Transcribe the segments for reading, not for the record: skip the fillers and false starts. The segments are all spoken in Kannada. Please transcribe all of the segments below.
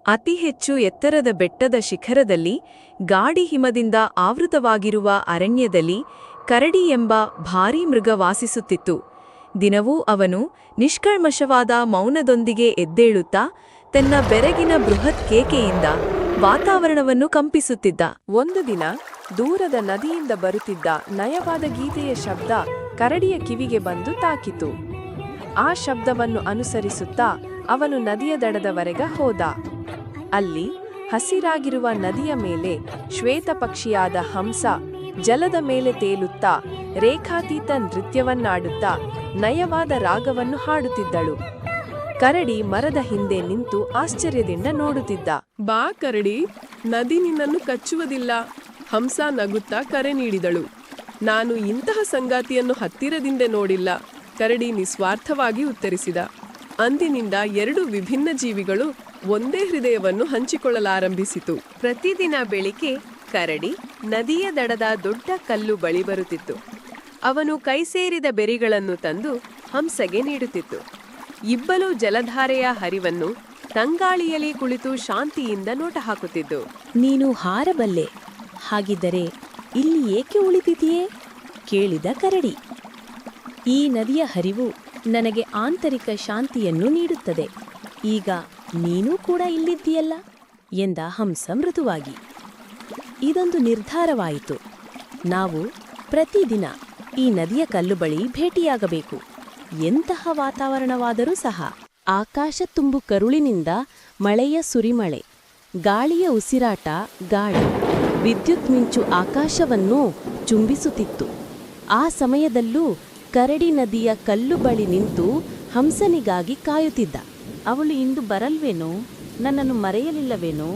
ಅತಿ ಹೆಚ್ಚು ಎತ್ತರದ ಬೆಟ್ಟದ ಶಿಖರದಲ್ಲಿ ಗಾಢ ಹಿಮದಿಂದ ಆವೃತವಾಗಿರುವ ಅರಣ್ಯದಲ್ಲಿ ಕರಡಿ ಎಂಬ ಭಾರೀ ಮೃಗ ವಾಸಿಸುತ್ತಿತ್ತು. ದಿನವೂ ಅವನು ನಿಷ್ಕಲ್ಮಶವಾದ ಮೌನದೊಂದಿಗೆ ಎದ್ದೇಳುತ್ತಾ ತನ್ನ ಬೆರಗಿನ ಬೃಹತ್ ಕೇಕೆಯಿಂದ ವಾತಾವರಣವನ್ನು ಕಂಪಿಸುತ್ತಿದ್ದ. ಒಂದು ದಿನ ದೂರದ ನದಿಯಿಂದ ಬರುತ್ತಿದ್ದ ನಯವಾದ ಗೀತೆಯ ಶಬ್ದ ಕರಡಿಯ ಕಿವಿಗೆ ಬಂದು ತಾಕಿತು. ಆ ಶಬ್ದವನ್ನು ಅನುಸರಿಸುತ್ತಾ ಅವನು ನದಿಯ ದಡದವರೆಗೆ ಹೋದ. ಅಲ್ಲಿ ಹಸಿರಾಗಿರುವ ನದಿಯ ಮೇಲೆ ಶ್ವೇತ ಪಕ್ಷಿಯಾದ ಹಂಸ ಜಲದ ಮೇಲೆ ತೇಲುತ್ತಾ ರೇಖಾತೀತ ನೃತ್ಯವನ್ನಾಡುತ್ತಾ ನಯವಾದ ರಾಗವನ್ನು ಹಾಡುತ್ತಿದ್ದಳು. ಕರಡಿ ಮರದ ಹಿಂದೆ ನಿಂತು ಆಶ್ಚರ್ಯದಿಂದ ನೋಡುತ್ತಿದ್ದ. ಬಾ ಕರಡಿ, ನದಿ ನಿನ್ನನ್ನು ಕಚ್ಚುವುದಿಲ್ಲ. ಹಂಸ ನಗುತ್ತಾ ಕರೆ ನೀಡಿದಳು. ನಾನು ಇಂತಹ ಸಂಗಾತಿಯನ್ನು ಹತ್ತಿರದಿಂದ ನೋಡಿಲ್ಲ, ಕರಡಿ ನಿಸ್ವಾರ್ಥವಾಗಿ ಉತ್ತರಿಸಿದ. ಅಂದಿನಿಂದ ಎರಡು ವಿಭಿನ್ನ ಜೀವಿಗಳು ಒಂದೇ ಹೃದಯವನ್ನು ಹಂಚಿಕೊಳ್ಳಲಾರಂಭಿಸಿತು. ಪ್ರತಿದಿನ ಬೆಳಿಗ್ಗೆ ಕರಡಿ ನದಿಯ ದಡದ ದೊಡ್ಡ ಕಲ್ಲು ಬಳಿ ಬರುತ್ತಿತ್ತು. ಅವನು ಕೈಸೇರಿದ ಬೆರಿಗಳನ್ನು ತಂದು ಹಂಸಗೆ ನೀಡುತ್ತಿತ್ತು. ಇಬ್ಬರೂ ಜಲಧಾರೆಯ ಹರಿವನ್ನು ತಂಗಾಳಿಯಲ್ಲಿ ಕುಳಿತು ಶಾಂತಿಯಿಂದ ನೋಟ ಹಾಕುತ್ತಿದ್ದು. ನೀನು ಹಾರಬಲ್ಲೆ, ಹಾಗಿದ್ದರೆ ಇಲ್ಲಿ ಏಕೆ ಉಳಿದಿದೆಯೇ? ಕೇಳಿದ ಕರಡಿ. ಈ ನದಿಯ ಹರಿವು ನನಗೆ ಆಂತರಿಕ ಶಾಂತಿಯನ್ನು ನೀಡುತ್ತದೆ. ಈಗ ನೀನೂ ಕೂಡ ಇಲ್ಲಿದ್ದೀಯಲ್ಲ ಎಂದ ಹಂಸ ಮೃದುವಾಗಿ. ಇದೊಂದು ನಿರ್ಧಾರವಾಯಿತು. ನಾವು ಪ್ರತಿದಿನ ಈ ನದಿಯ ಕಲ್ಲು ಬಳಿ ಭೇಟಿಯಾಗಬೇಕು. ಎಂತಹ ವಾತಾವರಣವಾದರೂ ಸಹ. ಆಕಾಶ ತುಂಬು ಕರುಳಿನಿಂದ ಮಳೆಯ ಸುರಿಮಳೆ, ಗಾಳಿಯ ಉಸಿರಾಟ, ಗಾಳಿ, ವಿದ್ಯುತ್ ಮಿಂಚು ಆಕಾಶವನ್ನೂ ಚುಂಬಿಸುತ್ತಿತ್ತು. ಆ ಸಮಯದಲ್ಲೂ ಕರಡಿ ನದಿಯ ಕಲ್ಲು ಬಳಿ ನಿಂತು ಹಂಸನಿಗಾಗಿ ಕಾಯುತ್ತಿದ್ದ. ಅವಳು ಇಂದು ಬರಲ್ವೇನೋ, ನನ್ನನ್ನು ಮರೆಯಲಿಲ್ಲವೇನೋ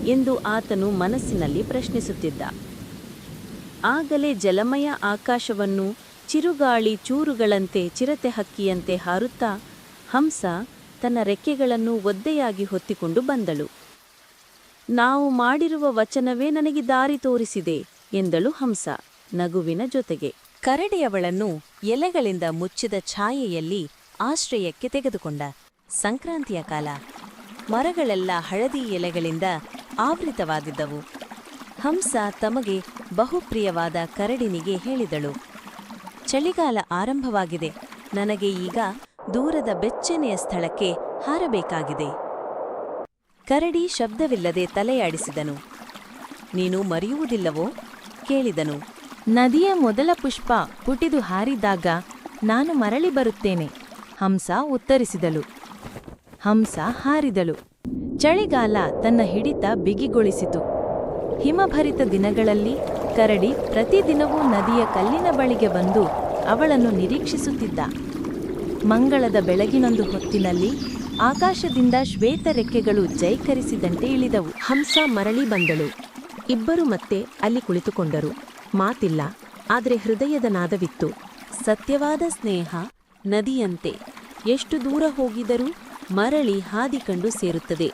ಎಂದು ಆತನು ಮನಸ್ಸಿನಲ್ಲಿ ಪ್ರಶ್ನಿಸುತ್ತಿದ್ದ. ಆಗಲೇ ಜಲಮಯ ಆಕಾಶವನ್ನು ಚಿರುಗಾಳಿ ಚೂರುಗಳಂತೆ ಚಿರತೆ ಹಕ್ಕಿಯಂತೆ ಹಾರುತ್ತಾ ಹಂಸ ತನ್ನ ರೆಕ್ಕೆಗಳನ್ನು ಒದ್ದೆಯಾಗಿ ಹೊತ್ತಿಕೊಂಡು ಬಂದಳು. ನಾವು ಮಾಡಿರುವ ವಚನವೇ ನನಗೆ ದಾರಿ ತೋರಿಸಿದೆ ಎಂದಳು ಹಂಸ ನಗುವಿನ ಜೊತೆಗೆ. ಕರಡಿಯವಳನ್ನು ಎಲೆಗಳಿಂದ ಮುಚ್ಚಿದ ಛಾಯೆಯಲ್ಲಿ ಆಶ್ರಯಕ್ಕೆ ತೆಗೆದುಕೊಂಡ. ಸಂಕ್ರಾಂತಿಯ ಕಾಲ. ಮರಗಳೆಲ್ಲ ಹಳದಿ ಎಲೆಗಳಿಂದ ಆವೃತವಾಗಿದ್ದವು. ಹಂಸ ತಮಗೆ ಬಹುಪ್ರಿಯವಾದ ಕರಡಿನಿಗೆ ಹೇಳಿದಳು, ಚಳಿಗಾಲ ಆರಂಭವಾಗಿದೆ. ನನಗೆ ಈಗ ದೂರದ ಬೆಚ್ಚನೆಯ ಸ್ಥಳಕ್ಕೆ ಹಾರಬೇಕಾಗಿದೆ. ಕರಡಿ ಶಬ್ದವಿಲ್ಲದೆ ತಲೆಯಾಡಿಸಿದನು. ನೀನು ಮರೆಯುವುದಿಲ್ಲವೋ? ಕೇಳಿದನು. ನದಿಯ ಮೊದಲ ಪುಷ್ಪ ಪುಟಿದು ಹಾರಿದಾಗ ನಾನು ಮರಳಿ ಬರುತ್ತೇನೆ, ಹಂಸ ಉತ್ತರಿಸಿದಳು. ಹಂಸ ಹಾರಿದಳು. ಚಳಿಗಾಲ ತನ್ನ ಹಿಡಿತ ಬಿಗಿಗೊಳಿಸಿತು. ಹಿಮಭರಿತ ದಿನಗಳಲ್ಲಿ ಕರಡಿ ಪ್ರತಿದಿನವೂ ನದಿಯ ಕಲ್ಲಿನ ಬಳಿಗೆ ಬಂದು ಅವಳನ್ನು ನಿರೀಕ್ಷಿಸುತ್ತಿದ್ದ. ಮಂಗಳದ ಬೆಳಗಿನೊಂದು ಹೊತ್ತಿನಲ್ಲಿ ಆಕಾಶದಿಂದ ಶ್ವೇತ ರೆಕ್ಕೆಗಳು ಜೈಕರಿಸಿದಂತೆ ಇಳಿದವು. ಹಂಸ ಮರಳಿ ಬಂದಳು. ಇಬ್ಬರು ಮತ್ತೆ ಅಲ್ಲಿ ಕುಳಿತುಕೊಂಡರು. ಮಾತಿಲ್ಲ, ಆದರೆ ಹೃದಯದ ನಾದವಿತ್ತು. ಸತ್ಯವಾದ ಸ್ನೇಹ ನದಿಯಂತೆ ಎಷ್ಟು ದೂರ ಹೋಗಿದರೂ ಮರಳಿ ಹಾದಿ ಕಂಡು ಸೇರುತ್ತದೆ.